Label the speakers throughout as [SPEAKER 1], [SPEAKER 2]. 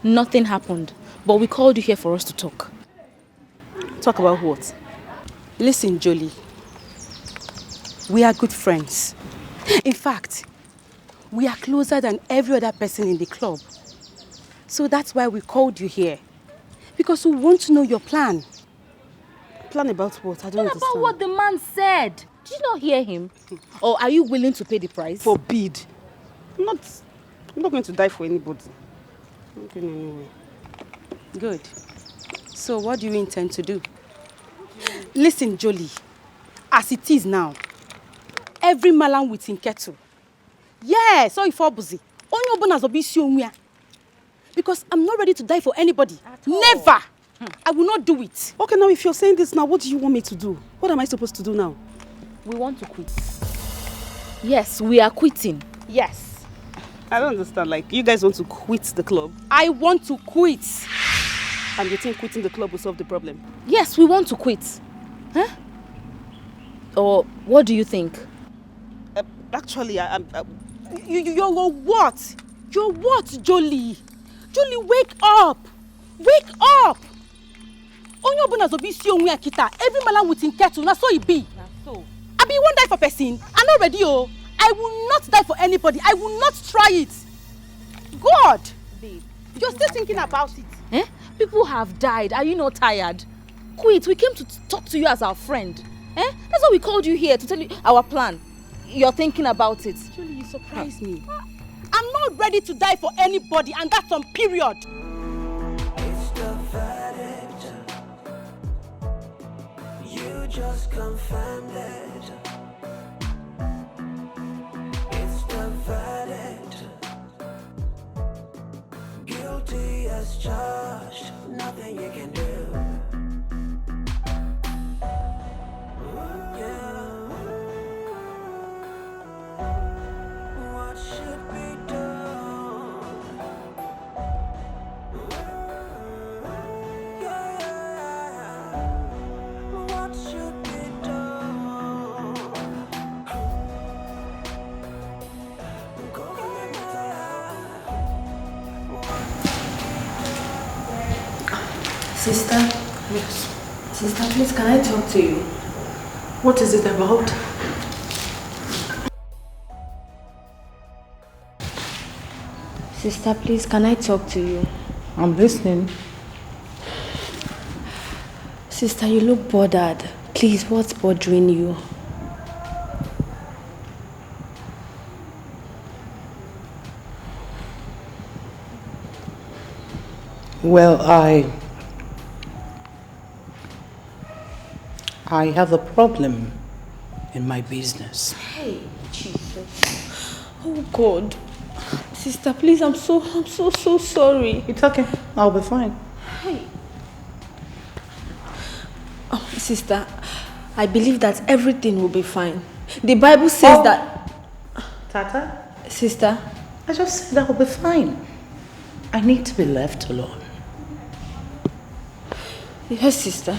[SPEAKER 1] Nothing happened, but we called you here for us to talk.
[SPEAKER 2] Talk about what? Listen, Jolie. We are good friends. In fact, we are closer than every other person in the club. So that's why we called you here. Because we want to know your plan. Plan about what? I don't understand.
[SPEAKER 1] About what the man said. Did you not hear him? Or are you willing to pay the price?
[SPEAKER 2] Forbid. I'm not going to die for anybody. I'm not going anywhere. Good. So what do you intend to do? Listen, Jolie. As it is now, every malam with in kettle. Yeah, so if busy. Because I'm not ready to die for anybody. Never! I will not do it. Okay, now if you're saying this now, what do you want me to do? What am I supposed to do now?
[SPEAKER 1] We want to quit. Yes, we are quitting.
[SPEAKER 2] Yes. I don't understand. Like, you guys want to quit the club? I want to quit. And you think quitting the club will solve the problem?
[SPEAKER 1] Yes, we want to quit. Huh? Or what do you think?
[SPEAKER 2] Actually, you're what? You're what, Jolie? Jolie, wake up! Wake up! Every man with in kettle, na so it be. So. I be won't die for person. I'm not ready, oh. I will not die for anybody. I will not try it. God! Babe, you're still thinking about it.
[SPEAKER 1] Eh? People have died. Are you not tired? Quit. We came to talk to you as our friend. Eh? That's why we called you here, to tell you our plan. You're thinking about it.
[SPEAKER 2] Julie, you surprise me. I'm not ready to die for anybody, and that's on period.
[SPEAKER 3] It's the verdict. You just confirmed it. It's the verdict. Guilty as charged. Nothing you can do. What should we do? What should we do?
[SPEAKER 4] Sister? Yes. Sister, please, can I talk to you?
[SPEAKER 5] What is it about?
[SPEAKER 4] Sister, please, can I talk to you?
[SPEAKER 5] I'm listening.
[SPEAKER 4] Sister, you look bothered. Please, what's bothering you?
[SPEAKER 5] Well, I have a problem in my business.
[SPEAKER 4] Hey, Jesus. Oh, God. Sister, please, I'm so sorry.
[SPEAKER 5] It's okay. I'll be fine.
[SPEAKER 4] Hey. Oh, sister, I believe that everything will be fine. The Bible says that...
[SPEAKER 5] Tata?
[SPEAKER 4] Sister?
[SPEAKER 5] I just said I'll be fine. I need to be left alone.
[SPEAKER 4] Yes, sister.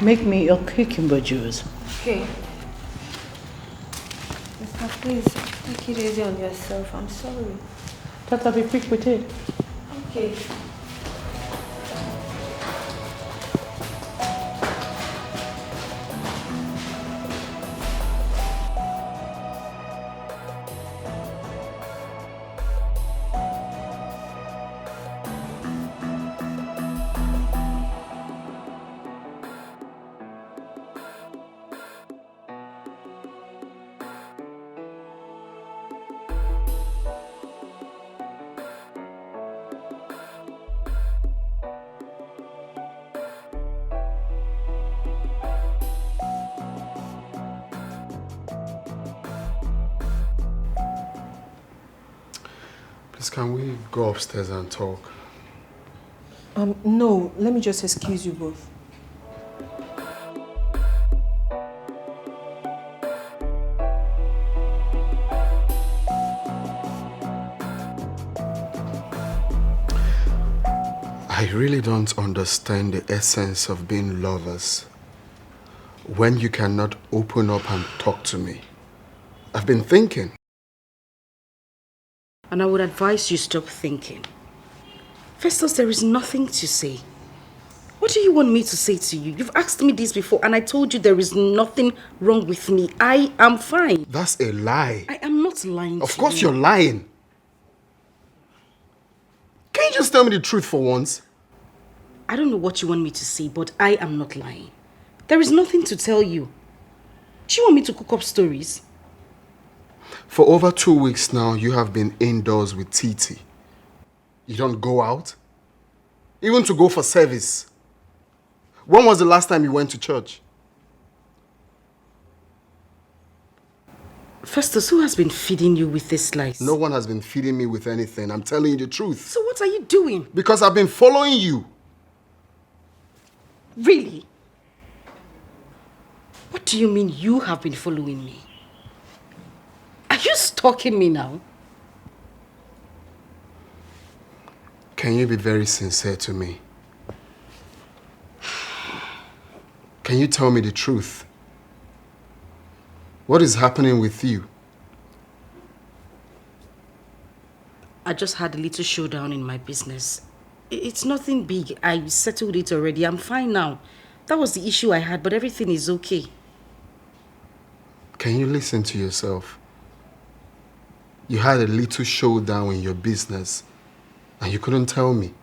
[SPEAKER 5] Make me your cucumber juice.
[SPEAKER 4] Okay. Sister, please, take it easy on yourself. I'm sorry.
[SPEAKER 5] Tata, be quick with it.
[SPEAKER 4] Okay.
[SPEAKER 6] Can we go upstairs and talk?
[SPEAKER 7] No. Let me just excuse you both.
[SPEAKER 6] I really don't understand the essence of being lovers when you cannot open up and talk to me. I've been thinking.
[SPEAKER 2] And I would advise you stop thinking. Festus, there is nothing to say. What do you want me to say to you? You've asked me this before and I told you there is nothing wrong with me. I am fine.
[SPEAKER 6] That's a lie.
[SPEAKER 2] I am not lying to you.
[SPEAKER 6] Of course you're lying. Can you just tell me the truth for once?
[SPEAKER 2] I don't know what you want me to say, but I am not lying. There is nothing to tell you. Do you want me to cook up stories?
[SPEAKER 6] For over 2 weeks now, you have been indoors with Titi. You don't go out? Even to go for service. When was the last time you went to church?
[SPEAKER 2] Festus, who has been feeding you with this lies?
[SPEAKER 6] No one has been feeding me with anything. I'm telling you the truth.
[SPEAKER 2] So what are you doing?
[SPEAKER 6] Because I've been following you.
[SPEAKER 2] Really? What do you mean you have been following me? Are you stalking me now?
[SPEAKER 6] Can you be very sincere to me? Can you tell me the truth? What is happening with you?
[SPEAKER 2] I just had a little showdown in my business. It's nothing big. I settled it already. I'm fine now. That was the issue I had, but everything is okay.
[SPEAKER 6] Can you listen to yourself? You had a little showdown in your business and you couldn't tell me.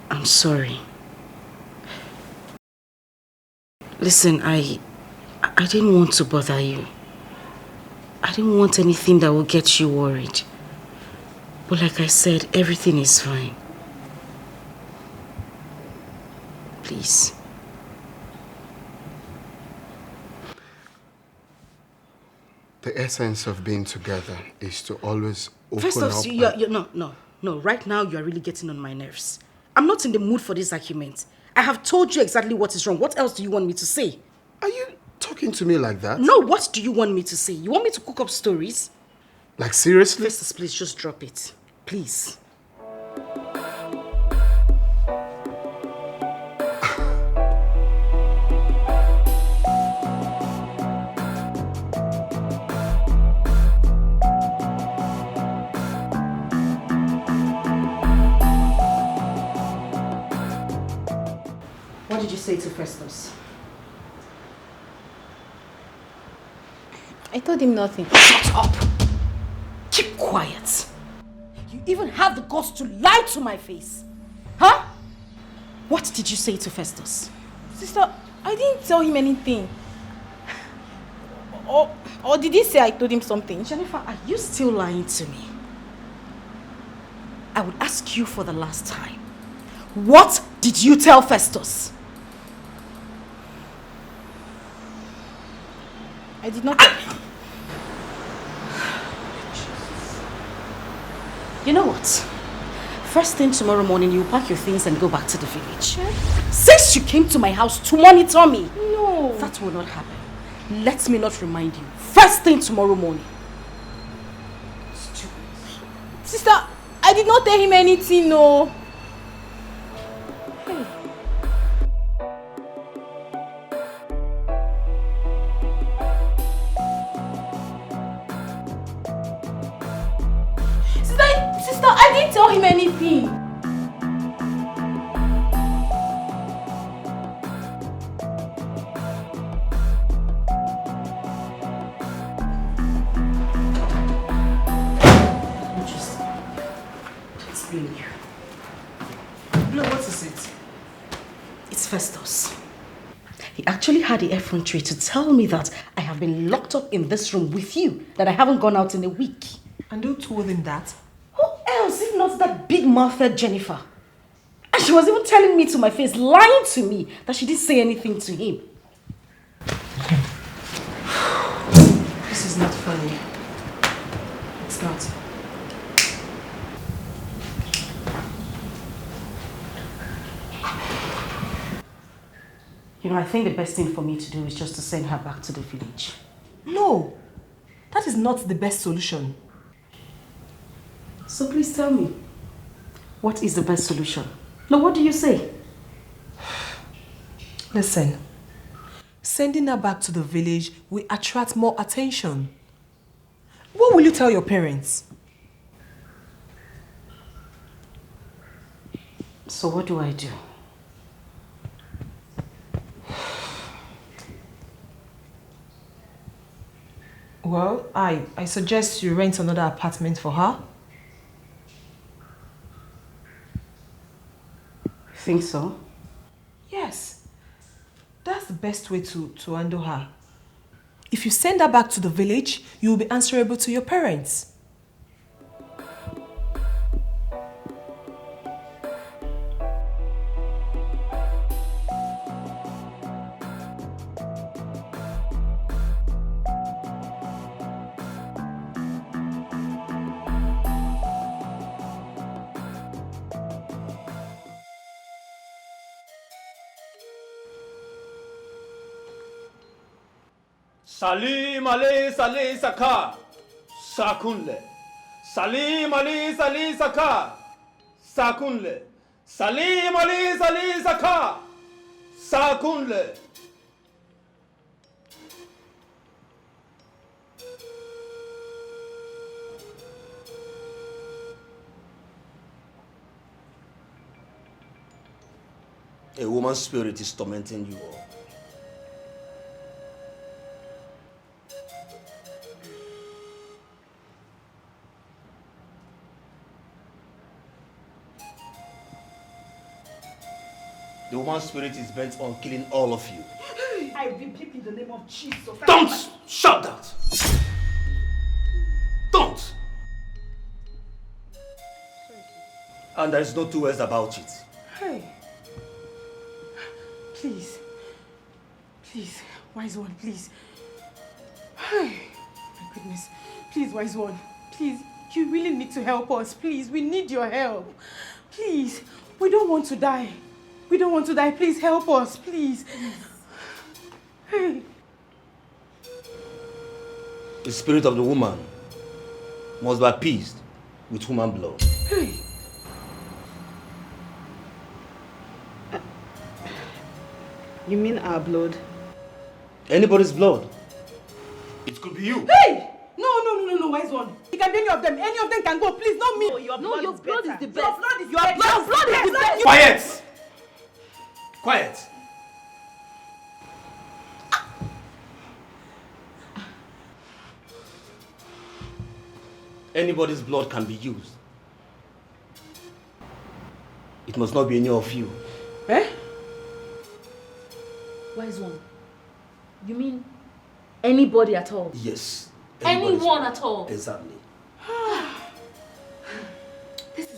[SPEAKER 2] I'm sorry. Listen, I didn't want to bother you. I didn't want anything that would get you worried. But like I said, everything is fine. Please.
[SPEAKER 6] The essence of being together is to always open up.
[SPEAKER 2] No. Right now, you are really getting on my nerves. I'm not in the mood for this argument. I have told you exactly what is wrong. What else do you want me to say?
[SPEAKER 6] Are you talking to me like that?
[SPEAKER 2] No, what do you want me to say? You want me to cook up stories?
[SPEAKER 6] Like seriously?
[SPEAKER 2] Festus, please just drop it. Please. What did you say to Festus?
[SPEAKER 4] I told him nothing.
[SPEAKER 2] Shut up! Keep quiet. You even have the guts to lie to my face. Huh? What did you say to Festus?
[SPEAKER 4] Sister, I didn't tell him anything. Or did he say I told him something?
[SPEAKER 2] Jennifer, are you still lying to me? I would ask you for the last time. What did you tell Festus?
[SPEAKER 4] I did not.
[SPEAKER 2] You know what? First thing tomorrow morning, you pack your things and go back to the village. Since you came to my house to monitor me.
[SPEAKER 4] No.
[SPEAKER 2] That will not happen. Let me not remind you. First thing tomorrow morning. Stupid.
[SPEAKER 4] Sister, I did not tell him anything, no.
[SPEAKER 2] Hey.
[SPEAKER 4] Sister, I didn't tell him anything.
[SPEAKER 2] Festus. He actually had the effrontery to tell me that I have been locked up in this room with you, that I haven't gone out in a week.
[SPEAKER 7] And who told him that?
[SPEAKER 2] Who else if not that big-mouthed Jennifer? And she was even telling me to my face, lying to me, that she didn't say anything to him.
[SPEAKER 7] This is not funny. It's not.
[SPEAKER 2] You know, I think the best thing for me to do is just to send her back to the village.
[SPEAKER 7] No, that is not the best solution.
[SPEAKER 2] So please tell me, what is the best solution? No, what do you say?
[SPEAKER 7] Listen, Sending her back to the village will attract more attention. What will you tell your parents?
[SPEAKER 5] So what do I do?
[SPEAKER 7] Well, I suggest you rent another apartment for her.
[SPEAKER 5] Think so?
[SPEAKER 7] Yes. That's the best way to handle her. If you send her back to the village, you will be answerable to your parents.
[SPEAKER 8] Salim Ali Sali Saka Sakunle. Salim Ali Sali Saka Sakunle. Salim Ali Sali Saka Sakunle. A woman's spirit is tormenting you all. The woman's spirit is bent on killing all of you.
[SPEAKER 2] I rebuke in the name of Jesus.
[SPEAKER 8] Don't shout that! Don't! And there is no two ways about it.
[SPEAKER 2] Hey. Please. Please. Wise one, please. Hey. My goodness. Please, wise one. Please. You really need to help us. Please. We need your help. Please. We don't want to die. We don't want to die. Please help us. Please. Hey.
[SPEAKER 8] The spirit of the woman must be appeased with human blood.
[SPEAKER 2] Hey.
[SPEAKER 5] You mean our blood?
[SPEAKER 8] Anybody's blood. It could be you.
[SPEAKER 2] Hey! No, wise one. It can be any of them. Any of them can go. Please, not me.
[SPEAKER 5] No, your blood is the best.
[SPEAKER 2] Your blood is the best.
[SPEAKER 8] Quiet! Quiet! Anybody's blood can be used. It must not be any of you.
[SPEAKER 2] Eh?
[SPEAKER 1] Wise one. You mean anybody at all?
[SPEAKER 8] Yes.
[SPEAKER 1] Anyone at all?
[SPEAKER 8] Exactly.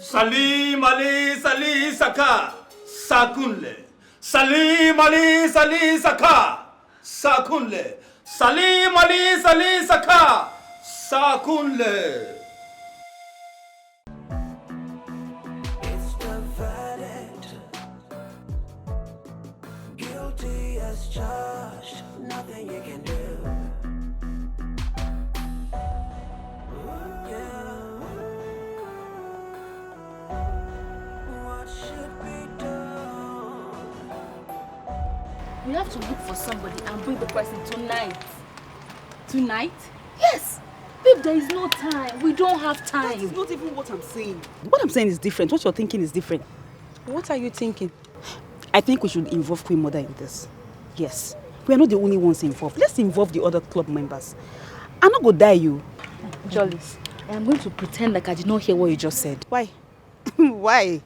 [SPEAKER 8] Salim Ali Sali Saka Sakunle. Salim Ali Sali Saka Sakunle. Salim Ali Sali Saka Sakunle.
[SPEAKER 3] It's the verdict. Guilty as charged. Nothing you can do.
[SPEAKER 1] We have to look for somebody and bring the person tonight.
[SPEAKER 2] Tonight?
[SPEAKER 1] Yes! Babe, there is no time. We don't have time.
[SPEAKER 2] That's not even what I'm saying. What I'm saying is different. What you're thinking is different. What are you thinking? I think we should involve Queen Mother in this. Yes. We are not the only ones involved. Let's involve the other club members. I'm not going to die you.
[SPEAKER 1] Jollies, I am going to pretend like I did not hear what you just said.
[SPEAKER 2] Why? Why?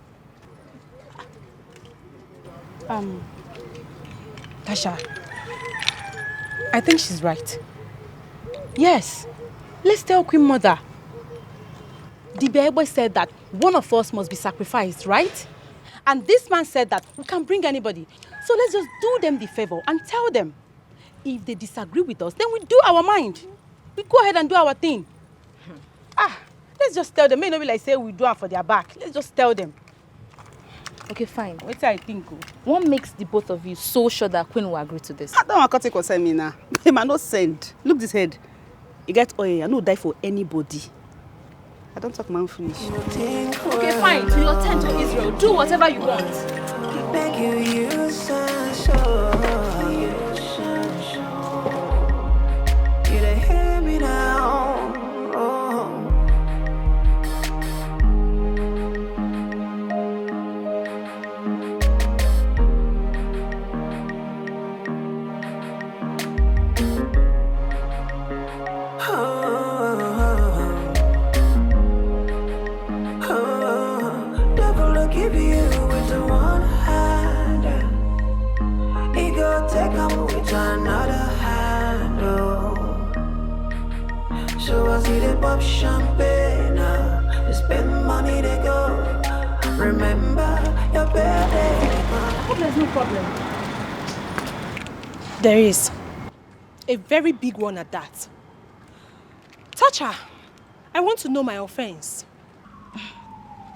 [SPEAKER 2] Tasha, I think she's right. Yes, let's tell Queen Mother. The Bible said that one of us must be sacrificed, right? And this man said that we can bring anybody. So let's just do them the favor and tell them. If they disagree with us, then we do our mind. We go ahead and do our thing. Let's just tell them. May not be like say we do it for their back. Let's just tell them.
[SPEAKER 1] Okay, fine.
[SPEAKER 2] What do I think?
[SPEAKER 1] What makes the both of you so sure that Queen will agree to this?
[SPEAKER 2] I don't want to concern me now. He might not send. Look this head. You get oil. I no die for anybody. I don't talk my own finish.
[SPEAKER 1] Okay, fine. To your tent to Israel. Do whatever you want.
[SPEAKER 3] Beg you, you so Girls, you they pop champagne now. They spend money, they go. Remember your birthday.
[SPEAKER 2] I hope there's no problem. There is. A very big one at that. Tacha, I want to know my offense.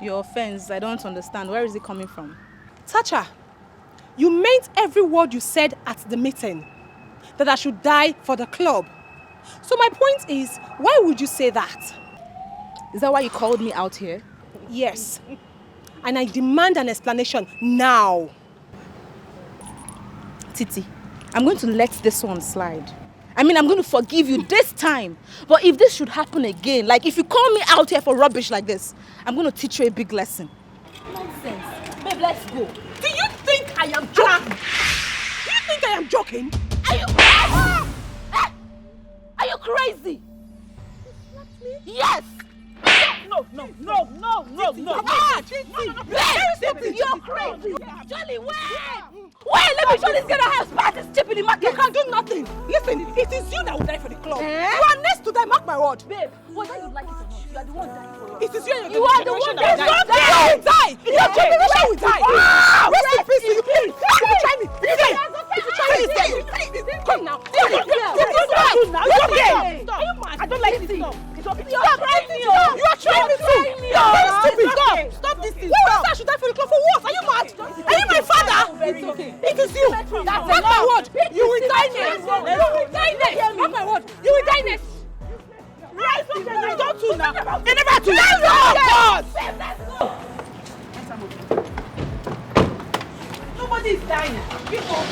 [SPEAKER 1] Your offense, I don't understand. Where is it coming from?
[SPEAKER 2] Tacha, you meant every word you said at the meeting. That I should die for the club. So my point is, why would you say that?
[SPEAKER 1] Is that why you called me out here?
[SPEAKER 2] Yes. And I demand an explanation now.
[SPEAKER 1] Titi, I'm going to let this one slide. I mean, I'm going to forgive you this time. But if this should happen again, like if you call me out here for rubbish like this, I'm going to teach you a big lesson. Nonsense. Babe, let's go.
[SPEAKER 2] Do you think I am joking? Do you think I am joking?
[SPEAKER 1] Are you Are you crazy? Yes!
[SPEAKER 2] No.
[SPEAKER 1] You're crazy! Jolly, wait! Wait, let me show this girl how smart is cheap in the market.
[SPEAKER 2] You can do nothing. Listen, it is you that will die for the club. You are next to die, mark my word.
[SPEAKER 1] Babe, whether you like it or not, you are the one dying for us.
[SPEAKER 2] It is you and
[SPEAKER 1] You
[SPEAKER 2] your
[SPEAKER 1] are the
[SPEAKER 2] generation
[SPEAKER 1] one
[SPEAKER 2] that
[SPEAKER 1] that
[SPEAKER 2] will die. You will die. Your generation will die. Rest in peace, you please. If you try me, come now. I don't like this stuff. Stop. You are trying me. You are trying me too. You are very stupid. Stop this thing. Why would I should die for the club for what? Are you mad? Are you my father? It is you. Mark my word. You will die next. You will die next. Mark my word. You will die next. Don't do now. They never do. Let's go. Nobody is dying. People.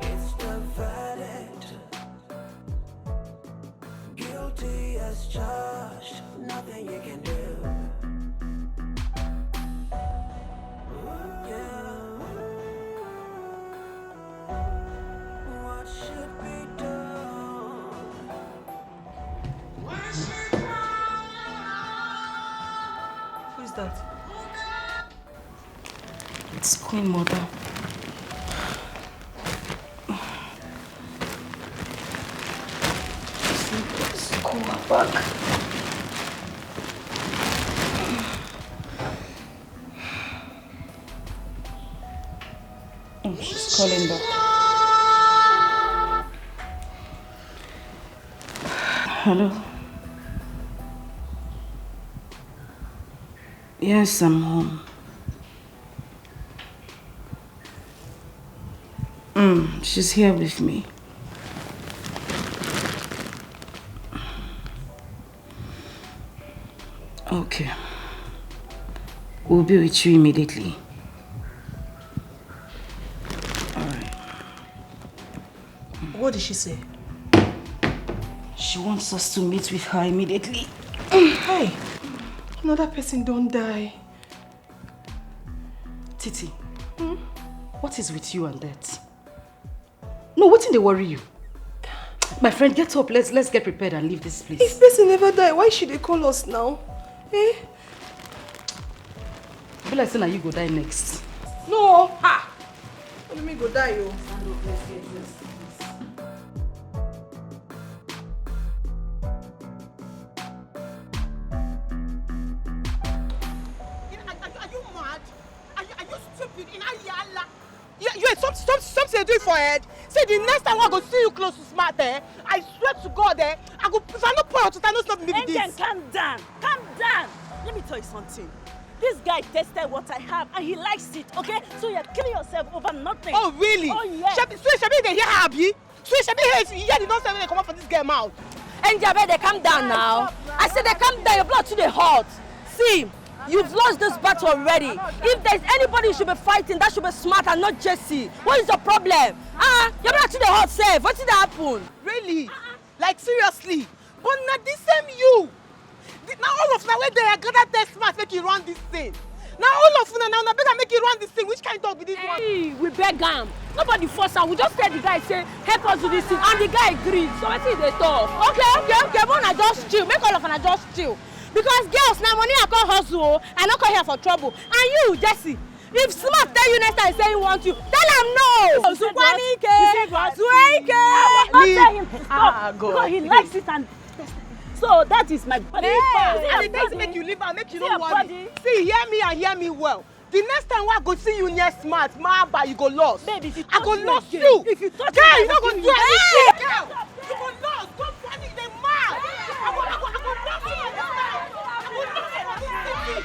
[SPEAKER 3] It's the verdict. Guilty as charged. Nothing you can do. What should we do?
[SPEAKER 2] Who is that?
[SPEAKER 1] It's Queen Mother. Let's call her back. Oh, she's calling back. Hello? Yes, I'm home. She's here with me. Okay. We'll be with you immediately. Alright.
[SPEAKER 2] What did she say?
[SPEAKER 1] She wants us to meet with her immediately.
[SPEAKER 2] Hey, another person don't die.
[SPEAKER 1] Titi, what is with you and that? No, what did they worry you? My friend, get up. Let's get prepared and leave this place.
[SPEAKER 2] If person never die, why should they call us now? Eh?
[SPEAKER 1] I feel like saying that you go die next.
[SPEAKER 2] No! Ha! What do you mean go die, yo? Are you mad? Are you stupid? Something you're doing for head. Say the next time I go see you close to smart, I swear to God, if I no point out, I know stop me with this.
[SPEAKER 9] Calm down. Let me tell you something. This guy tested what I have and he likes it, okay? So you're killing yourself over nothing.
[SPEAKER 2] Oh, really?
[SPEAKER 9] Oh, yeah.
[SPEAKER 2] Shabi, they hear Abi? So Shabi, hear the nonsense when they come out for this girl mouth.
[SPEAKER 9] And Jabe, they calm down now. I said they calm down, your blood too hot. See, you've lost this battle already. If there's anybody you should be fighting, that should be smart and not Jesse. What is your problem? Your blood too hot, safe. What did that happen?
[SPEAKER 2] Really? Like seriously? But not the same you. Now all of now where they are gonna test smart make you run this thing. Now all of now better make you run this thing. Which kind of dog be this one?
[SPEAKER 9] Hey, we beg him. Nobody force her. We just tell the guy, say, help us do this thing. And the guy agreed. So I see they talk. Okay. But just chill. Make all of them just chill. Because girls, now money I call hustle. I not come here for trouble. And you, Jesse, If Smart tell you next time say he wants you, tell him no!
[SPEAKER 2] Sukwanike!
[SPEAKER 9] Don't tell him to stop.
[SPEAKER 2] God.
[SPEAKER 9] Because he likes it and... So that is my body.
[SPEAKER 2] And it doesn't make you live and make you no worry. See, hear me and hear me well. The next time I go see you near Smart, you go lost.
[SPEAKER 9] Baby, if you
[SPEAKER 2] I
[SPEAKER 9] touch
[SPEAKER 2] go
[SPEAKER 9] me
[SPEAKER 2] lost
[SPEAKER 9] again,
[SPEAKER 2] you.
[SPEAKER 9] if you touch
[SPEAKER 2] girl,
[SPEAKER 9] me,
[SPEAKER 2] you not
[SPEAKER 9] I
[SPEAKER 2] gonna
[SPEAKER 9] will
[SPEAKER 2] do
[SPEAKER 9] kill you.
[SPEAKER 2] anything. Girl, you go lost. Don't panic, they mad. I go lost you in this town. I go lost you in this city.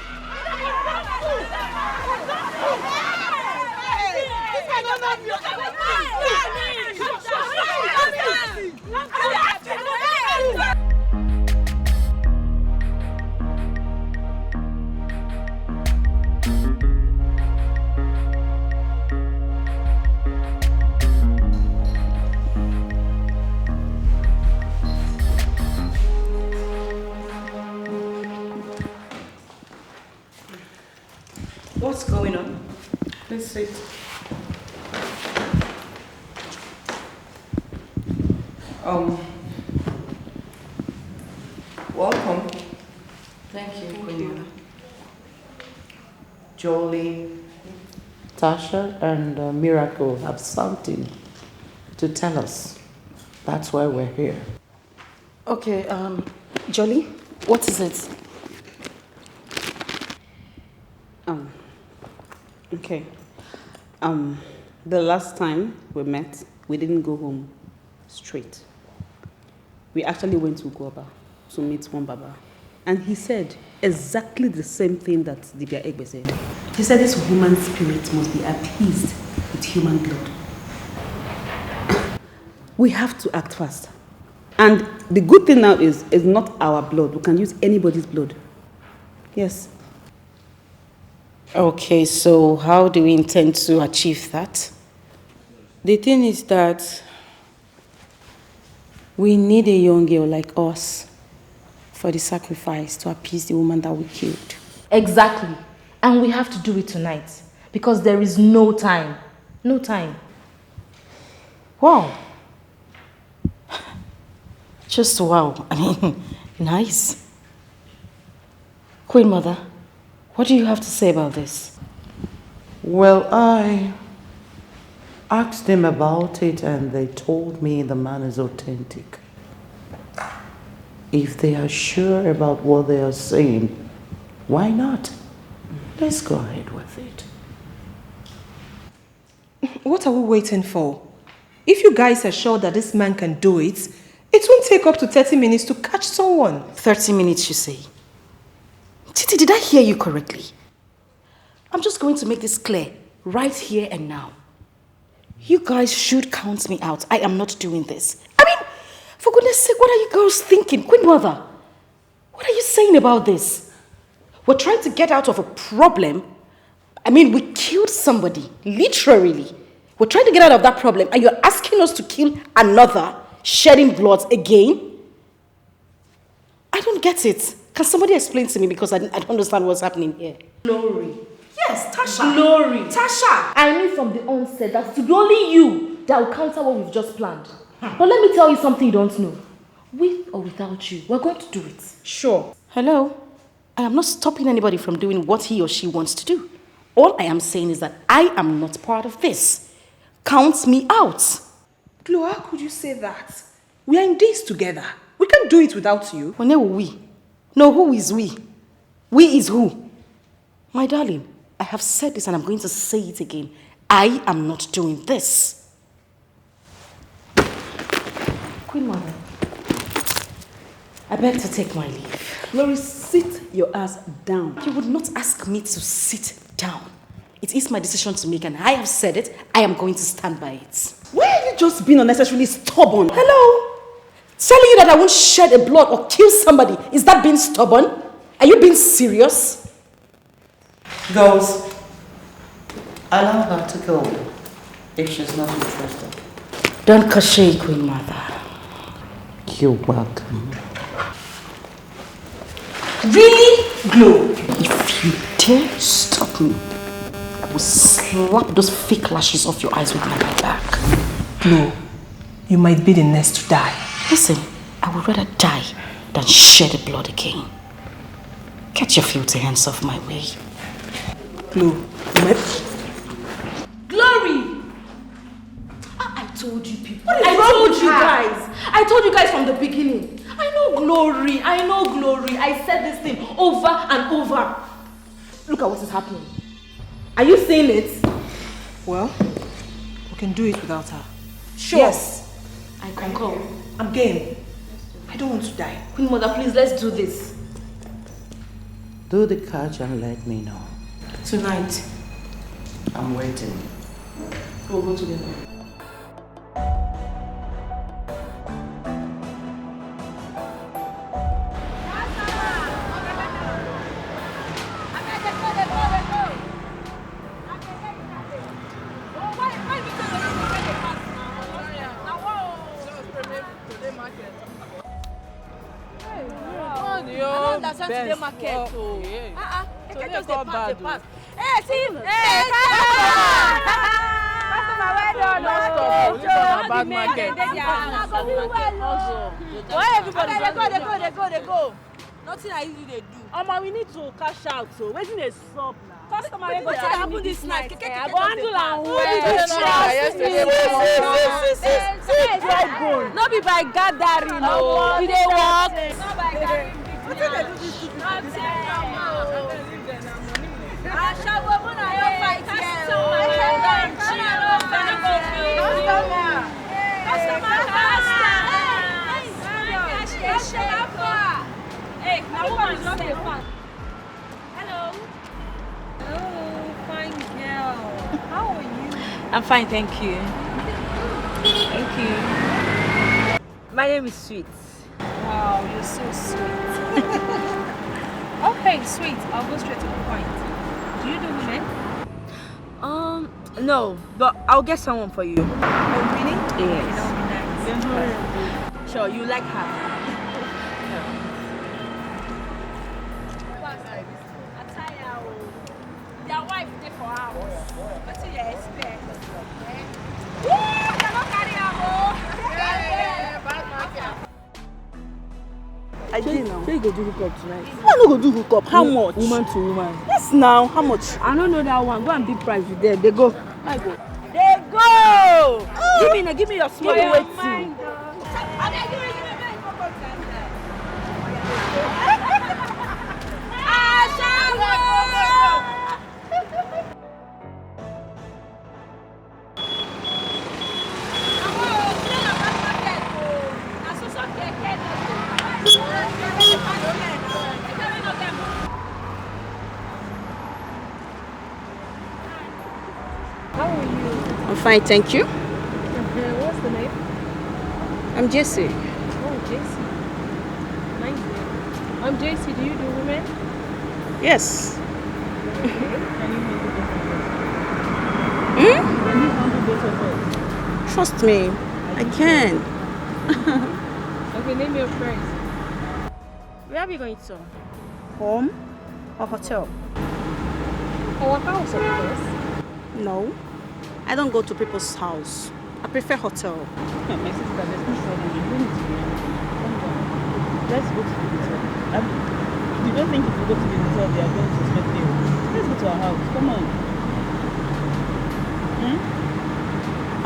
[SPEAKER 2] This guy don't love you.
[SPEAKER 5] What's going on? Let's sit.
[SPEAKER 7] Welcome.
[SPEAKER 5] Thank you, Queen. Jolie, Tasha, and Miracle have something to tell us. That's why we're here.
[SPEAKER 1] Okay, Jolie, what is it?
[SPEAKER 2] Okay. The last time we met, we didn't go home straight. We actually went to Goba to meet one Baba. And he said exactly the same thing that Dibia Egbe said. He said this woman's spirit must be appeased with human blood. We have to act fast. And the good thing now is not our blood. We can use anybody's blood. Yes.
[SPEAKER 5] Okay, so how do we intend to achieve that?
[SPEAKER 10] The thing is that we need a young girl like us for the sacrifice to appease the woman that we killed.
[SPEAKER 1] Exactly. And we have to do it tonight. Because there is no time. No time.
[SPEAKER 10] Wow. Just wow. I mean, nice. Queen Mother, what do you have to say about this?
[SPEAKER 5] Well, I asked them about it and they told me the man is authentic. If they are sure about what they are saying, why not? Let's go ahead with it.
[SPEAKER 7] What are we waiting for? If you guys are sure that this man can do it, it won't take up to 30 minutes to catch someone.
[SPEAKER 10] 30 minutes, you say? Titi, did I hear you correctly? I'm just going to make this clear right here and now. You guys should count me out. I am not doing this. I mean, for goodness sake, what are you girls thinking? Queen Mother, what are you saying about this? We're trying to get out of a problem. I mean, we killed somebody, literally. We're trying to get out of that problem, and you're asking us to kill another, shedding blood again? I don't get it. Can somebody explain to me, because I don't understand what's happening here?
[SPEAKER 1] Glory.
[SPEAKER 7] Yes, Tasha.
[SPEAKER 1] Glory.
[SPEAKER 7] Tasha.
[SPEAKER 1] I knew from the onset that it would be only you that will counter what we've just planned. But let me tell you something you don't know. With or without you, we're going to do it.
[SPEAKER 7] Sure.
[SPEAKER 10] Hello? I am not stopping anybody from doing what he or she wants to do. All I am saying is that I am not part of this. Count me out.
[SPEAKER 7] Glo, how could you say that? We are in this together. We can't do it without you.
[SPEAKER 10] When are we? No, who is we? We is who? My darling, I have said this and I'm going to say it again. I am not doing this. Queen Mother, I beg to take my leave.
[SPEAKER 2] Glory, sit your ass down.
[SPEAKER 10] You would not ask me to sit down. It is my decision to make and I have said it. I am going to stand by it.
[SPEAKER 2] Why are you just being unnecessarily stubborn?
[SPEAKER 10] Hello? Telling you that I won't shed a blood or kill somebody, is that being stubborn? Are you being serious?
[SPEAKER 5] Girls, allow her to go if she's not interested.
[SPEAKER 10] Don't cachet, Queen Mother.
[SPEAKER 5] You're welcome.
[SPEAKER 10] Really? Glo, if you dare stop me, I will slap those fake lashes off your eyes with my back.
[SPEAKER 7] Glo, you might be the next to die.
[SPEAKER 10] Listen, I would rather die than shed blood again. Get your filthy hands off my way.
[SPEAKER 7] clue.
[SPEAKER 10] Glory! I told you people. I told you guys from the beginning. I know Glory. I said this thing over and over. Look at what is happening. Are you seeing it?
[SPEAKER 7] Well, we can do it without her.
[SPEAKER 10] Sure.
[SPEAKER 7] Yes.
[SPEAKER 10] I concur.
[SPEAKER 7] I'm game. I don't want to die.
[SPEAKER 10] Queen Mother, please, let's do this.
[SPEAKER 5] Do the catch and let me know.
[SPEAKER 10] Tonight.
[SPEAKER 5] I'm waiting.
[SPEAKER 10] We'll go together.
[SPEAKER 9] Today market. Today just dey pass. Hey, see him. Customer, well done. Bad market. Why everybody they go. Nothing I usually they do. Omo, we need to cash out. So wetin dey sup now? Customer, wetin dey happen this night? I go handle am well. No be by gathering. No, we dey work. No by gathering. What did they do this to Hey, my woman is not a fan. Hello. Hello, fine girl. How are you? I'm fine, thank you. Thank you. My name is Sweet. Wow, you're so sweet. Okay, Sweet. I'll go straight to the point. Do you do women? No, but I'll get someone for you. Oh, really? Yes. That would be nice. Sure, you like her. Their wife dey for house. What do you expect? Woo! They don't carry her. Yeah, bad market. I did now. So you go do hookup tonight? I no go do hookup. How much? Woman to woman. Yes, now. How much? I don't know that one. Go and big price with them. They go. I go. They go. Give me your small waiting. How are you? I'm fine, thank you. What's the name? I'm Jessie. Oh, Jessie. Nice name. I'm Jessie. Do you do women? Yes. Okay. Can you handle both of us? Can you handle both of us? Trust me, I can. Okay, name your friends. Where are we going to? Home or hotel? Our house, of course. No, I don't go to people's house. I prefer hotel. My sister, there's no problem. You don't need to be. Let's go to the hotel. You don't think if we go to the hotel, they are going to suspect you? Let's go to our house. Come on.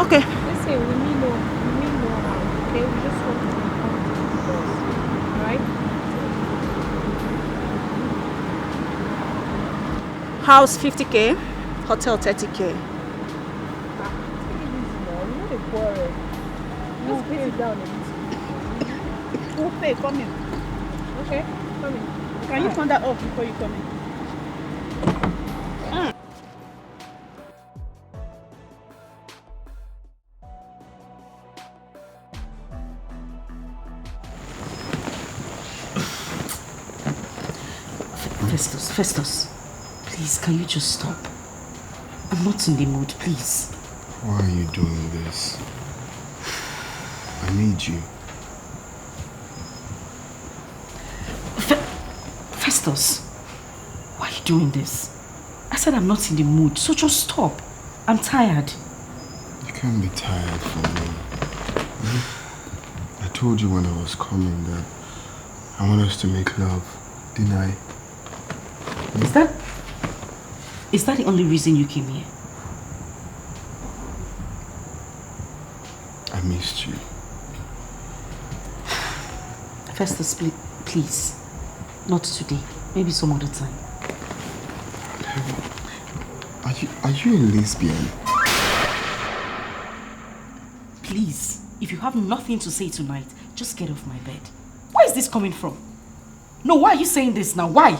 [SPEAKER 9] Okay. Listen, we mean no harm. Okay, we just want to be comfortable first. Right? House 50K, hotel 30K. Quarrel. Just put it down a bit. Who pay? Come in. Okay, come in. Can you turn that off before you come in?
[SPEAKER 10] Festus, please, can you just stop? I'm not in the mood, please.
[SPEAKER 6] Why are you doing this? I need you.
[SPEAKER 10] Festus, why are you doing this? I said I'm not in the mood, so just stop. I'm tired.
[SPEAKER 6] You can't be tired for me. I told you when I was coming that I want us to make love, didn't I?
[SPEAKER 10] Is that... Is that the only reason you came here?
[SPEAKER 6] I missed you.
[SPEAKER 10] Festus, please. Not today. Maybe some other time.
[SPEAKER 6] Are you a lesbian?
[SPEAKER 10] Please, if you have nothing to say tonight, just get off my bed. Where is this coming from? No, why are you saying this now? Why?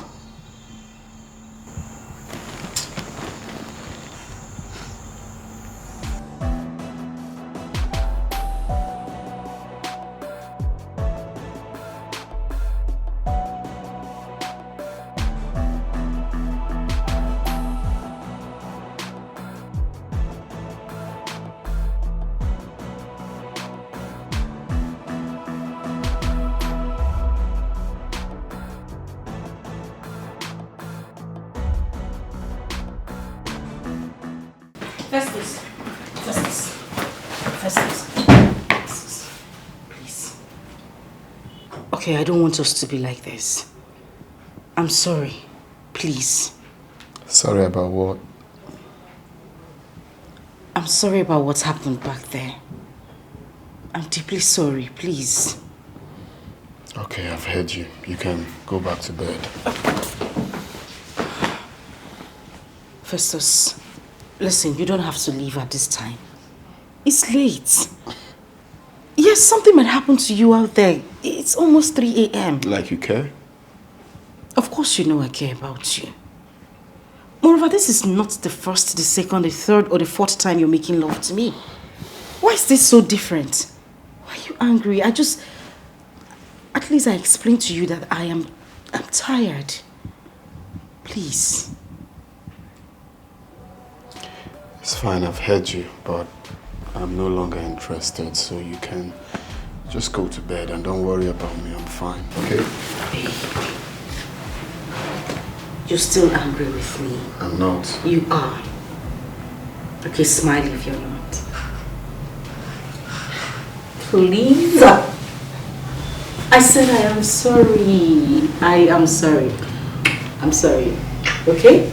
[SPEAKER 10] Festus. Please. Okay, I don't want us to be like this. I'm sorry. Please.
[SPEAKER 6] Sorry about what?
[SPEAKER 10] I'm sorry about what happened back there. I'm deeply sorry. Please.
[SPEAKER 6] Okay, I've heard you. You can go back to bed.
[SPEAKER 10] Festus, listen, you don't have to leave at this time. It's late. Yes, something might happen to you out there. It's almost 3 a.m.
[SPEAKER 6] Like you care?
[SPEAKER 10] Of course you know I care about you. Moreover, this is not the first, the second, the third, or the fourth time you're making love to me. Why is this so different? Why are you angry? At least I explained to you that I'm tired. Please.
[SPEAKER 6] It's fine, I've heard you, but I'm no longer interested, so you can just go to bed and don't worry about me, I'm fine, okay?
[SPEAKER 10] You're still angry with me.
[SPEAKER 6] I'm not.
[SPEAKER 10] You are. Okay, smile if you're not. Please. I said I am sorry. I am sorry. I'm sorry. Okay?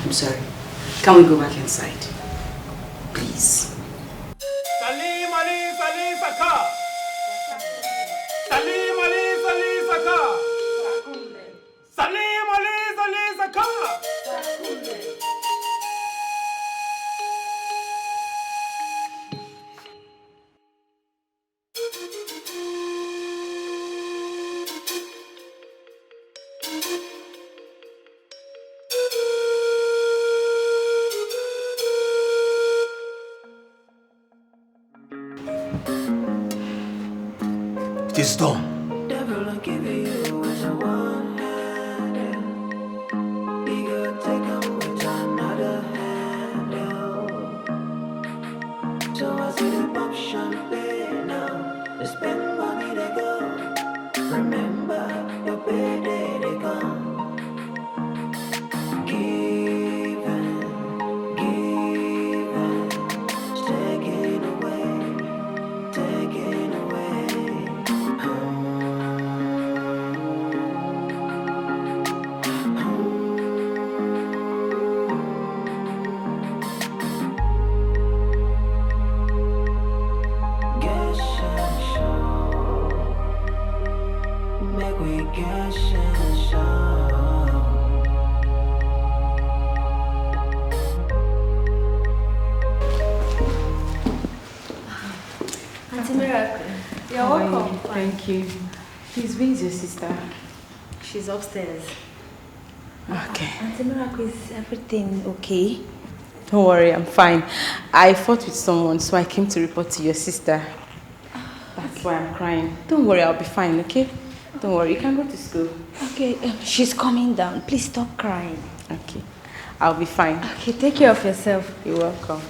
[SPEAKER 10] I'm sorry. Can we go back inside? Please.
[SPEAKER 11] Salim Ali Salim Saka. Salim Ali Salim Saka. Salim Ali Salim Saka.
[SPEAKER 8] It is done.
[SPEAKER 3] Devil will give you as a one-handed. He could take him with another handle. So I see the pop champagne now. They spend money, they go. Remember your birthday, they come. Giving, it's taken away, taken away.
[SPEAKER 4] Auntie Miracle, you're welcome.
[SPEAKER 10] Thank you. Please, where is your sister?
[SPEAKER 4] She's upstairs.
[SPEAKER 10] Okay.
[SPEAKER 4] Auntie Miracle, is everything okay?
[SPEAKER 10] Don't worry, I'm fine. I fought with someone, so I came to report to your sister. That's why I'm crying. Don't worry, I'll be fine, okay? Don't worry, you can go to school.
[SPEAKER 4] Okay, she's coming down. Please stop crying.
[SPEAKER 10] Okay, I'll be fine.
[SPEAKER 4] Okay, take care of yourself.
[SPEAKER 10] You're welcome.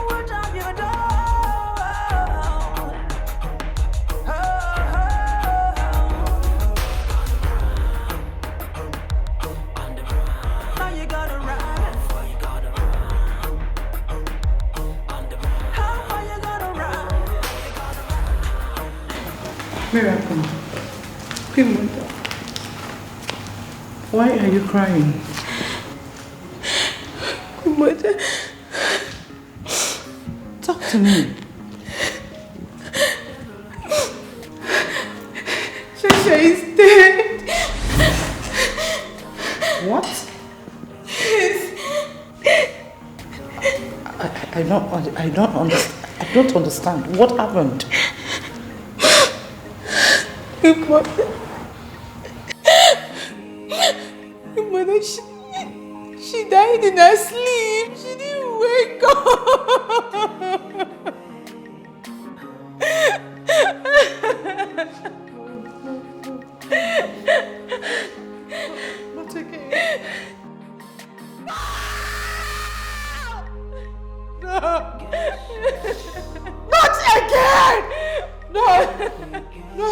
[SPEAKER 3] What have you done?
[SPEAKER 5] Miracle. Queen Mother. Why are you crying?
[SPEAKER 4] Queen Mother.
[SPEAKER 5] Talk to me.
[SPEAKER 4] Shasha is dead.
[SPEAKER 5] What?
[SPEAKER 4] Yes.
[SPEAKER 5] I don't understand. What happened?
[SPEAKER 4] Queen Mother, she died in her sleep. She didn't wake up.
[SPEAKER 5] Not again.
[SPEAKER 4] No. Not again. No. No.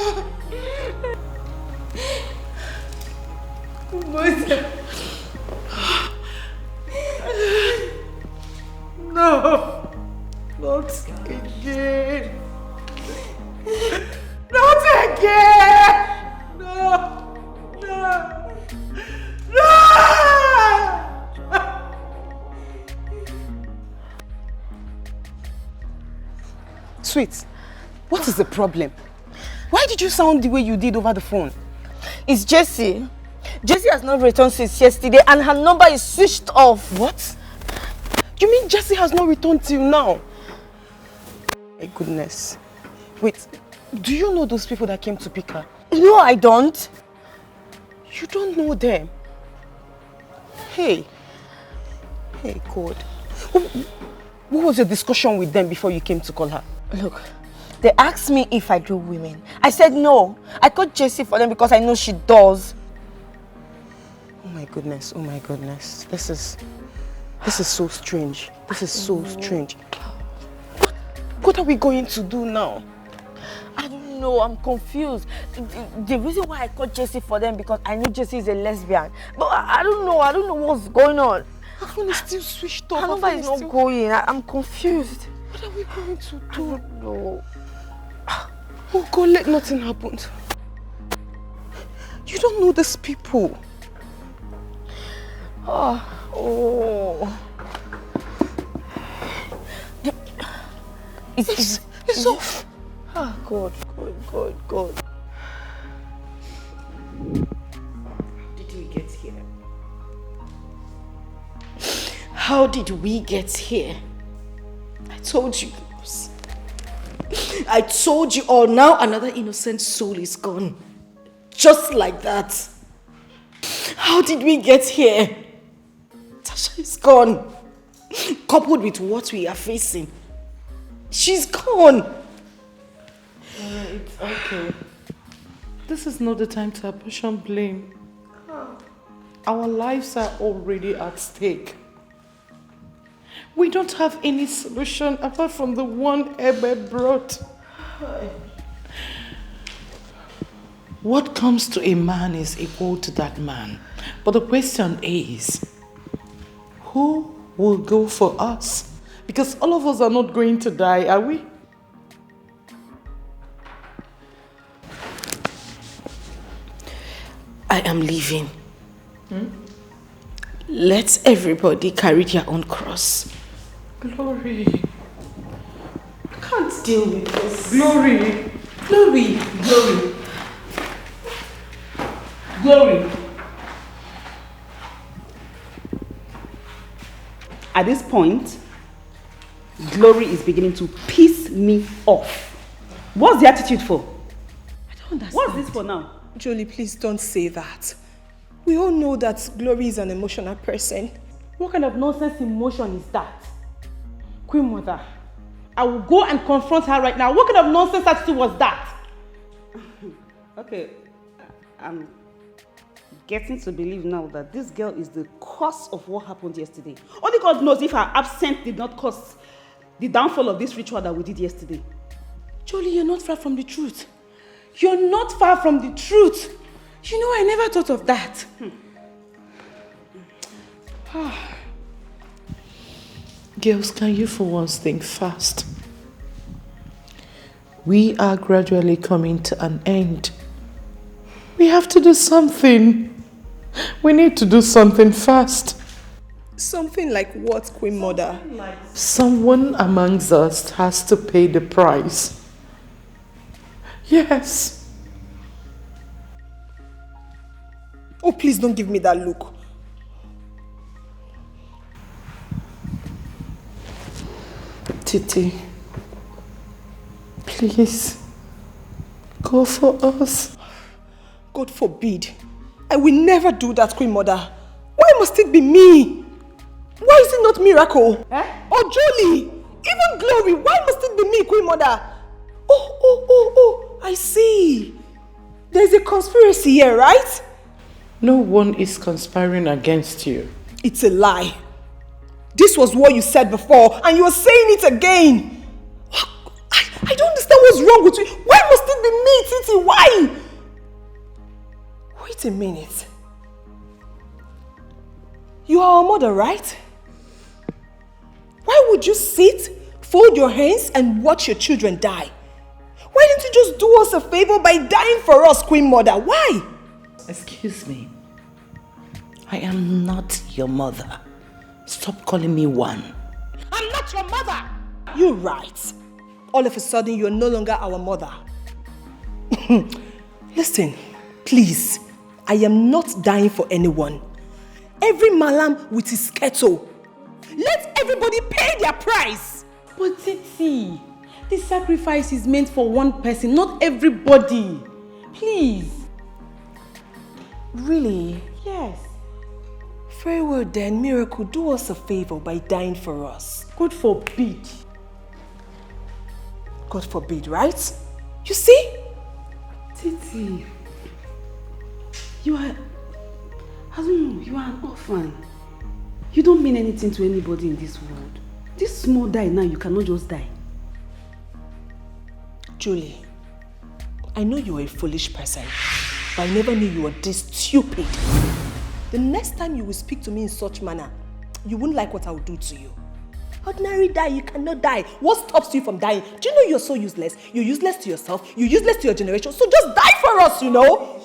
[SPEAKER 4] Mother. No. Not again. Not again. No. No. No.
[SPEAKER 2] Sweet, what is the problem? Why did you sound the way you did over the phone?
[SPEAKER 9] It's Jessie. Jessie has not returned since yesterday and her number is switched off.
[SPEAKER 2] What? You mean Jessie has not returned till now? My goodness. Wait, do you know those people that came to pick her?
[SPEAKER 9] No, I don't.
[SPEAKER 2] You don't know them? Hey. Hey, God. What was your discussion with them before you came to call her?
[SPEAKER 9] Look, they asked me if I do women. I said no. I called Jessie for them because I know she does.
[SPEAKER 2] Oh my goodness, oh my goodness. This is so strange. This is so strange. What are we going to do now?
[SPEAKER 9] I don't know, I'm confused. The reason why I called Jessie for them because I know Jessie is a lesbian. But I don't know what's going on.
[SPEAKER 2] Her phone is still switched off.
[SPEAKER 9] Her number is not going. I'm confused.
[SPEAKER 2] What are we going to do?
[SPEAKER 9] I don't know.
[SPEAKER 2] Oh God, let nothing happen. You don't know these people.
[SPEAKER 9] Oh.
[SPEAKER 2] It's off.
[SPEAKER 9] Oh, God.
[SPEAKER 10] Did we get here? How did we get here? I told you girls. I told you all. Now another innocent soul is gone. Just like that. How did we get here? Tasha is gone. Coupled with what we are facing. She's gone.
[SPEAKER 5] It's okay. This is not the time to apportion blame. Our lives are already at stake. We don't have any solution apart from the one Ebe brought. What comes to a man is equal to that man. But the question is, who will go for us? Because all of us are not going to die, are we?
[SPEAKER 10] I am leaving. Let everybody carry their own cross.
[SPEAKER 5] Glory.
[SPEAKER 10] I can't deal with this.
[SPEAKER 5] Glory.
[SPEAKER 10] Glory. Glory. Glory.
[SPEAKER 2] At this point, Glory is beginning to piss me off. What's the attitude for?
[SPEAKER 4] I don't understand.
[SPEAKER 2] What's this for now?
[SPEAKER 4] Jolie, please don't say that. We all know that Glory is an emotional person.
[SPEAKER 2] What kind of nonsense emotion is that? Queen Mother, I will go and confront her right now. What kind of nonsense attitude was that? Okay, I'm getting to believe now that this girl is the cause of what happened yesterday. Only God knows if her absence did not cause the downfall of this ritual that we did yesterday.
[SPEAKER 4] Jolie, you're not far from the truth. You're not far from the truth. You know, I never thought of that.
[SPEAKER 5] Girls, can you for once think fast? we are gradually coming to an end. We have to do something. We need to do something fast.
[SPEAKER 7] Something like what, Queen Mother?
[SPEAKER 5] Someone amongst us has to pay the price. Yes.
[SPEAKER 7] Oh, please don't give me that look.
[SPEAKER 5] Titi, please, go for us.
[SPEAKER 7] God forbid. I will never do that, Queen Mother. Why must it be me? Why is it not Miracle? Or Jolie? Even Glory? Why must it be me, Queen Mother? Oh, I see. There's a conspiracy here, right?
[SPEAKER 5] No one is conspiring against you.
[SPEAKER 7] It's a lie. This was what you said before, and you are saying it again. I don't understand what's wrong with you. Why must it be me, Titi? Why? Wait a minute. You are our mother, right? Why would you sit, fold your hands, and watch your children die? Why didn't you just do us a favor by dying for us, Queen Mother? Why?
[SPEAKER 10] Excuse me. I am not your mother. Stop calling me one.
[SPEAKER 7] I'm not your mother! You're right. All of a sudden, you're no longer our mother. Listen, please. I am not dying for anyone. Every malam with his kettle. Let everybody pay their price.
[SPEAKER 4] But Titi, this sacrifice is meant for one person, not everybody. Please.
[SPEAKER 7] Really?
[SPEAKER 4] Yes.
[SPEAKER 7] Very well then, Miracle, do us a favor by dying for us.
[SPEAKER 4] God forbid.
[SPEAKER 7] God forbid, right? You see?
[SPEAKER 4] Titi, you are... I don't know, you are an orphan. You don't mean anything to anybody in this world. This small die now, you cannot just die.
[SPEAKER 7] Julie, I know you are a foolish person, but I never knew you were this stupid. The next time you will speak to me in such manner, you won't like what I will do to you. Ordinary die, you cannot die. What stops you from dying? Do you know you're so useless? You're useless to yourself, you're useless to your generation, so just die for us, you know?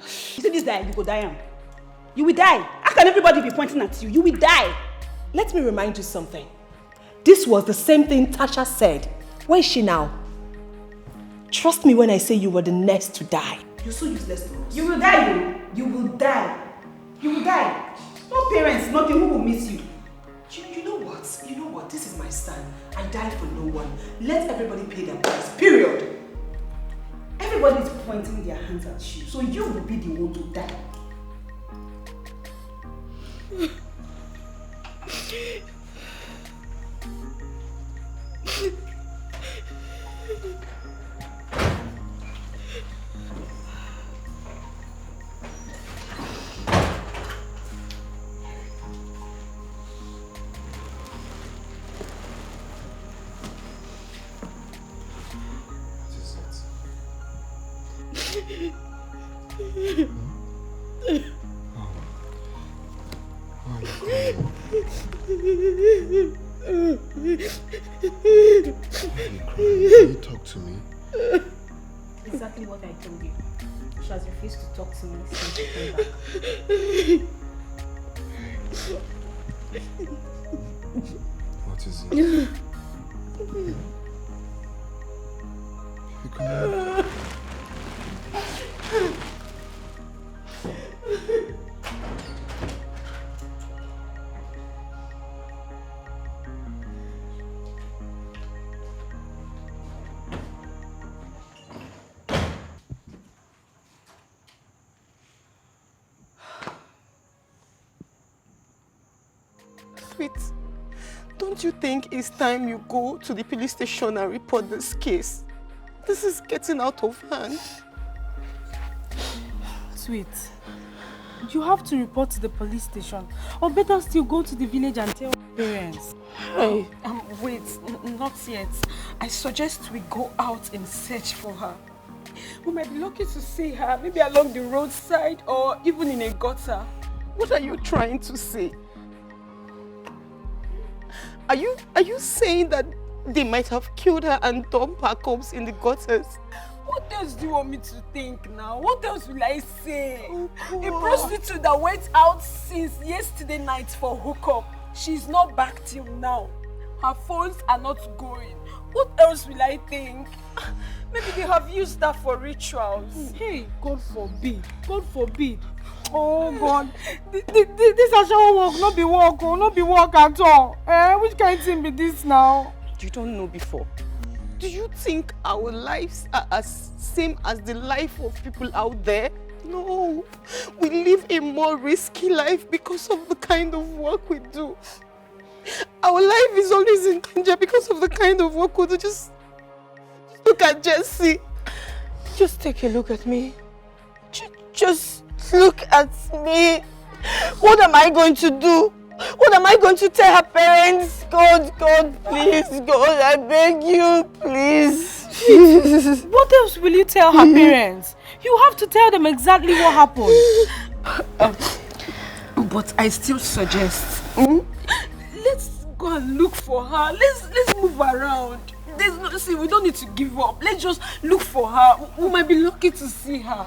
[SPEAKER 4] You see this die, you go die. You will die. How can everybody be pointing at you? You will die.
[SPEAKER 7] Let me remind you something. This was the same thing Tasha said. Where is she now? Trust me when I say you were the next to die. You're so useless to us.
[SPEAKER 4] You will die, you will die. You will die. No parents, nothing, who will miss you?
[SPEAKER 7] You know what? You know what? This is my stand. I died for no one. Let everybody pay their price. Period.
[SPEAKER 4] Everybody is pointing their hands at you, so you will be the one to die.
[SPEAKER 6] Can you talk to me?
[SPEAKER 1] Exactly what I told you. She has refused to talk to me since she came back.
[SPEAKER 6] What is it? You come on.
[SPEAKER 7] Sweet, don't you think it's time you go to the police station and report this case? This is getting out of hand.
[SPEAKER 2] Sweet, you have to report to the police station, or better still go to the village and tell parents.
[SPEAKER 7] Hey.
[SPEAKER 2] Wait, not yet. I suggest we go out and search for her. We might be lucky to see her, maybe along the roadside or even in a gutter.
[SPEAKER 7] What are you trying to say? Are you saying that
[SPEAKER 12] They might have killed her and dumped her corpse in the gutters.
[SPEAKER 13] What else do you want me to think now? What else will I say? A prostitute that went out since yesterday night for hookup. She's not back till now. Her phones are not going. What else will I think? Maybe they have used that for rituals. Hey, God forbid. God forbid. Oh God. This actual work, not be work, oh, not be work at all. Which kind of thing be this now?
[SPEAKER 12] You don't know before. Do you think our lives are as same as the life of people out there? No. We live a more risky life because of the kind of work we do. Our life is always in danger because of the kind of work we do. Just look at Jessie. Just take a look at me. Just look at me. What am I going to do? What am I going to tell her parents? God, please, God, I beg you, please.
[SPEAKER 13] What else will you tell her parents? You have to tell them exactly what happened. But I still suggest, let's go and look for her. Let's move around. See, we don't need to give up. Let's just look for her. We might be lucky to see her.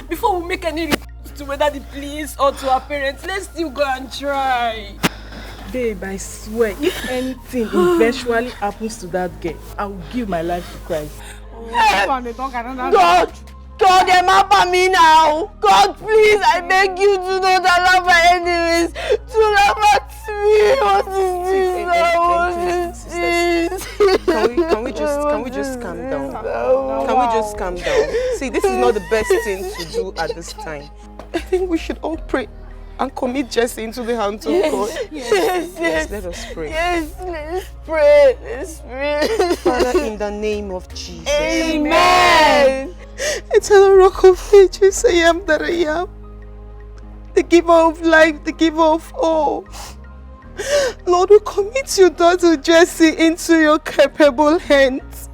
[SPEAKER 13] Before we make any reports to whether the police or to our parents, let's still go and try.
[SPEAKER 5] Babe, I swear, if anything eventually happens to that girl, I will give my life to Christ.
[SPEAKER 12] God, remember me now. God, please, I beg you to not allow my enemies to laugh at me. What is this? Can we just calm down? Can we just calm down? See, this is not the best thing to do at this time. I think we should all pray and commit Jessie into the hands of God. Yes, let us pray.
[SPEAKER 13] Yes, let's pray. Let's pray.
[SPEAKER 12] Father, in the name of Jesus.
[SPEAKER 13] Amen.
[SPEAKER 12] Eternal Rock of Ages, I am that I am. The giver of life, the giver of all. Lord, we commit your daughter Jessie into your capable hands.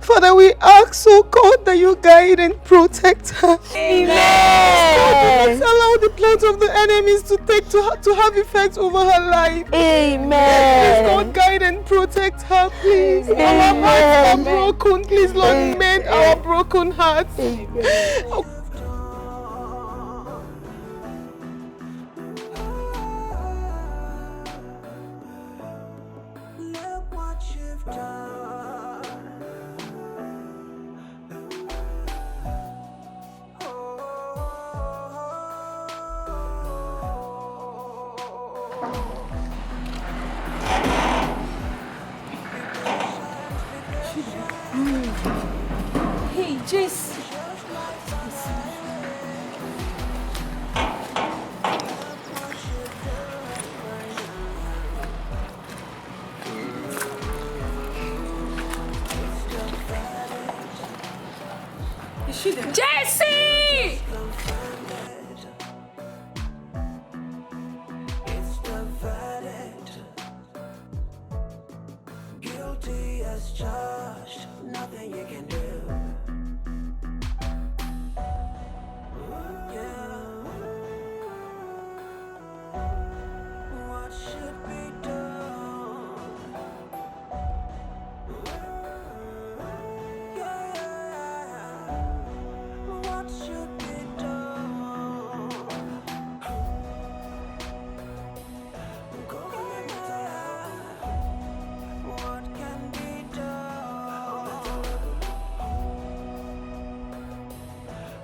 [SPEAKER 12] Father, we ask, oh God, that you guide and protect her.
[SPEAKER 13] Amen.
[SPEAKER 12] Lord, do not allow the plans of the enemies to have effect over her life.
[SPEAKER 13] Amen.
[SPEAKER 12] Please, God, guide and protect her, please.
[SPEAKER 13] Amen.
[SPEAKER 12] Our hearts are broken. Please, Lord, mend our broken hearts. Oh,
[SPEAKER 13] Hey, Jess. Is she there? Jessie!
[SPEAKER 3] It's the verdict. Guilty as charged. Nothing you can do. What should be done? What should be done? What can be done?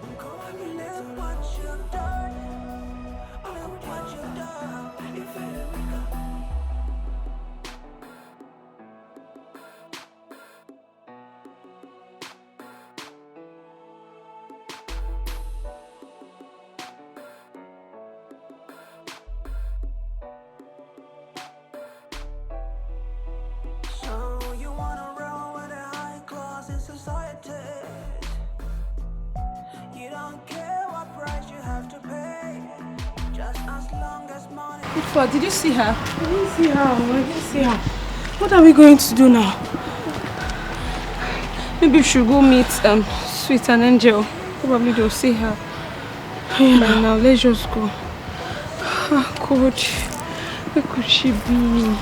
[SPEAKER 3] Look what you've done. Look what you've done. If it So you wanna roll with the high class in society? You don't care what price you have to pay, just as long as money.
[SPEAKER 13] Did you see her?
[SPEAKER 4] I didn't see her. I didn't see her.
[SPEAKER 13] What are we going to do now? Maybe we should go meet Sweet and Angel. Probably they'll see her. By now, let's just go. God, where could she be?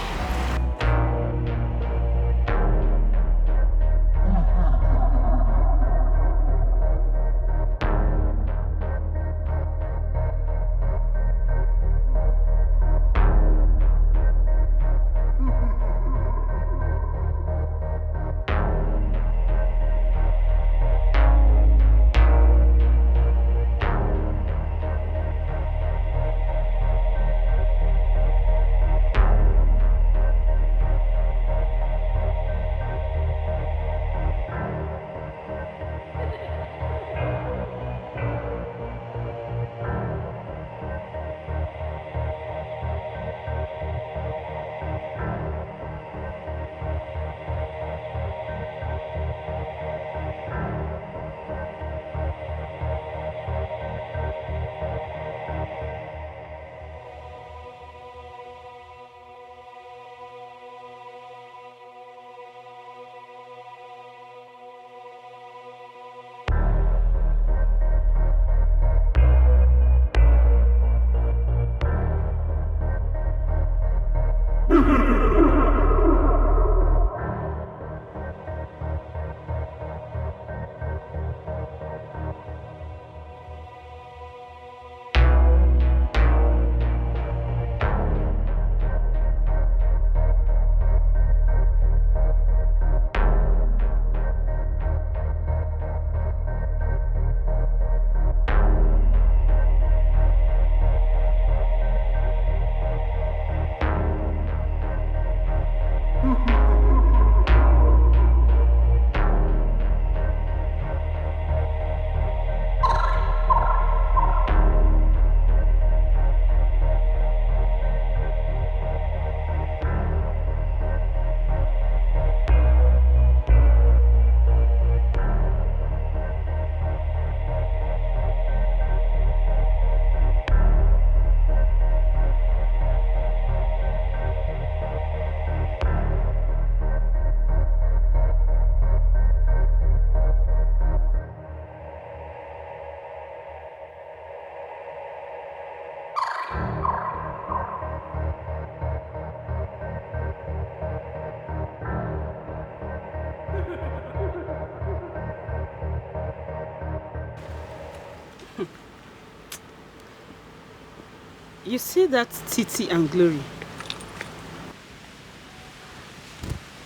[SPEAKER 4] You see that Titi and Glory?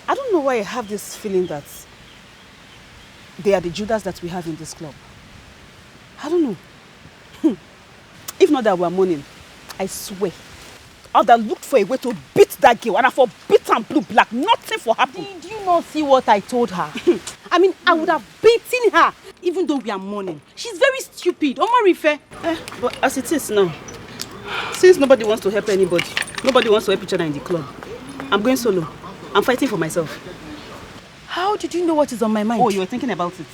[SPEAKER 4] I don't know why I have this feeling that they are the Judas that we have in this club. I don't know. If not that we are mourning, I swear, I would have looked for a way to beat that girl, and I for beat and blue black. Nothing for happen.
[SPEAKER 2] Did you not see what I told her? I mean, I would have beaten her, even though we are mourning. She's very stupid. Omarife.
[SPEAKER 4] But as it is now, since nobody wants to help anybody, nobody wants to help each other in the club, I'm going solo. I'm fighting for myself.
[SPEAKER 2] How did you know what is on my mind?
[SPEAKER 4] Oh, you were thinking about it.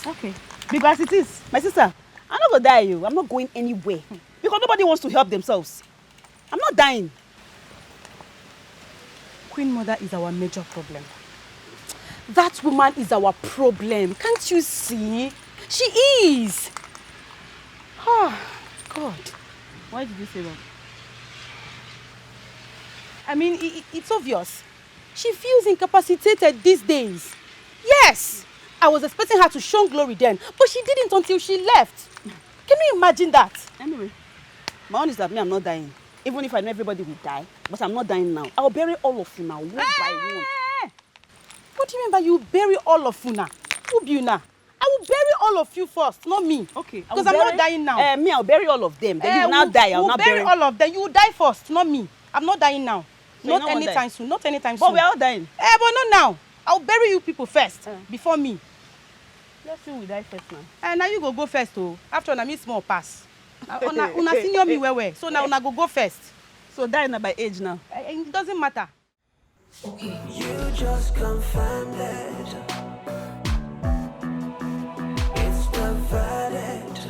[SPEAKER 2] Okay.
[SPEAKER 4] Because it is, my sister, I'm not gonna die, you. I'm not going anywhere. Because nobody wants to help themselves. I'm not dying.
[SPEAKER 2] Queen Mother is our major problem. That woman is our problem. Can't you see? She is. Oh, God.
[SPEAKER 4] Why did you say that?
[SPEAKER 2] I mean, it's obvious. She feels incapacitated these days. Yes! I was expecting her to show glory then, but she didn't until she left. Can you imagine that?
[SPEAKER 4] Anyway, my own is that me, I'm not dying. Even if I know everybody will die, but I'm not dying now. I'll bury all of you now, one by one.
[SPEAKER 2] What do you mean by you bury all of you now? Who be you now? I will bury all of you first, not me.
[SPEAKER 4] Okay.
[SPEAKER 2] Because I'm not dying now.
[SPEAKER 4] Me, I'll bury all of them. Then you will now die. I'll not bury
[SPEAKER 2] all of them. You will die first, not me. I'm not dying now.
[SPEAKER 4] So
[SPEAKER 2] not anytime soon. Not anytime
[SPEAKER 4] but
[SPEAKER 2] soon.
[SPEAKER 4] But we're all dying.
[SPEAKER 2] But not now. I'll bury you people first, before me.
[SPEAKER 4] Let's see who will die first now.
[SPEAKER 2] And now you go first, oh. After na me small pass. Una senior me where. So now una go first.
[SPEAKER 4] So die now by age now.
[SPEAKER 2] It doesn't matter.
[SPEAKER 3] Okay. You just confirmed it. It's the verdict.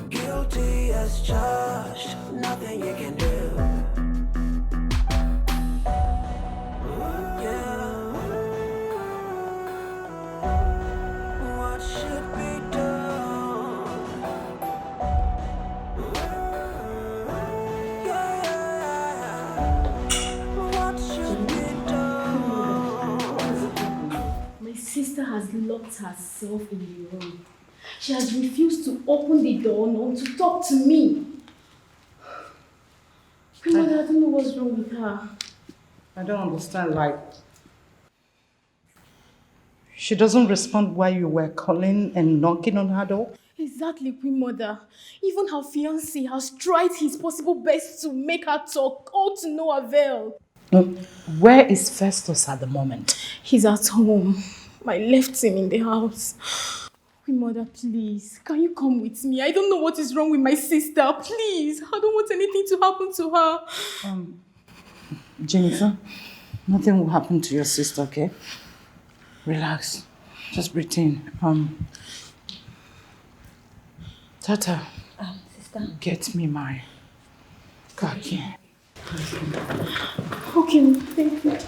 [SPEAKER 3] Guilty as charged. Nothing you can do.
[SPEAKER 14] Sister has locked herself in the room. She has refused to open the door nor to talk to me. Grandmother, I don't know what's wrong with her.
[SPEAKER 5] I don't understand, like... She doesn't respond while you were calling and knocking on her door?
[SPEAKER 14] Exactly, Queen Mother. Even her fiancé has tried his possible best to make her talk, all to no avail.
[SPEAKER 5] Where is Festus at the moment?
[SPEAKER 14] He's at home. I left him in the house. Queen Mother, please, can you come with me? I don't know what is wrong with my sister. Please, I don't want anything to happen to her.
[SPEAKER 5] Jennifer, nothing will happen to your sister, okay? Relax. Just breathe in. Tata,
[SPEAKER 14] sister,
[SPEAKER 5] get me my khaki.
[SPEAKER 14] Okay, thank you.